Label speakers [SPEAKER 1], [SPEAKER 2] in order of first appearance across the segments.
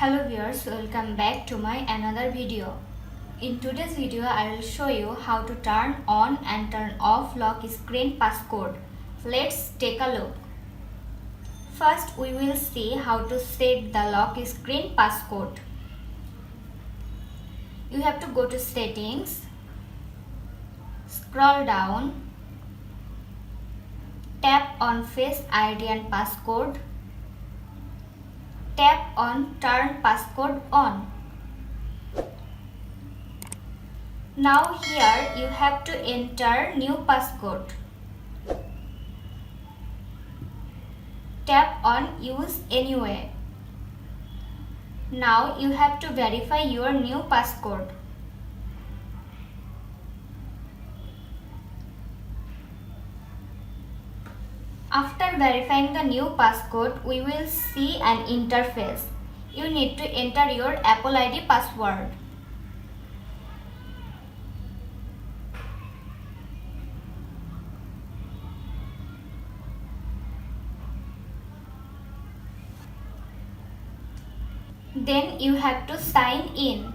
[SPEAKER 1] Hello viewers, welcome back to my another video. In today's video, I will show you how to turn on and turn off lock screen passcode. Let's take a look. First, we will see how to set the lock screen passcode. You have to go to settings, scroll down, tap on face ID and passcode. Tap on turn passcode on. Now here you have to enter new passcode. Tap on use anyway. Now you have to verify your new passcode. After verifying the new passcode, we will see an interface. You need to enter your Apple ID password. Then you have to sign in.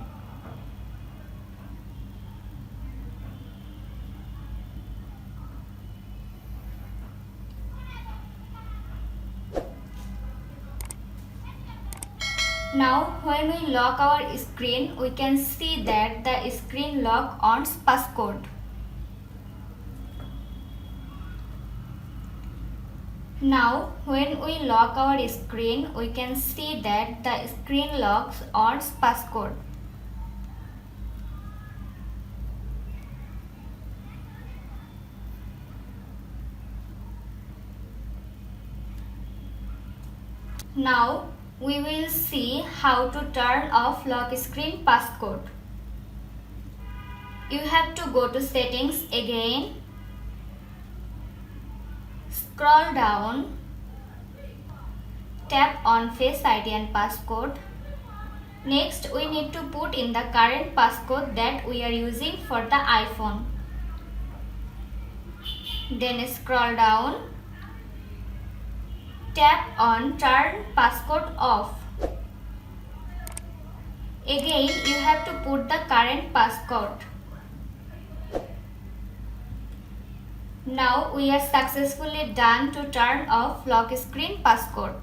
[SPEAKER 1] Now when we lock our screen, we can see that the screen lock on passcode. Now when we lock our screen, we can see that the screen locks on passcode. Now we will see how to turn off lock screen passcode. You have to go to settings again, scroll down, tap on face ID and passcode. Next we need to put in the current passcode that we are using for the iPhone. Then scroll down, tap on turn passcode off. Again you have to put the current passcode. Now we are successfully done to turn off lock screen passcode.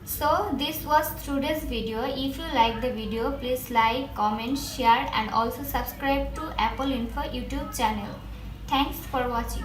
[SPEAKER 1] So this was today's video. If you like the video, please like, comment, share and also subscribe to Apple Info YouTube channel. Thanks for watching.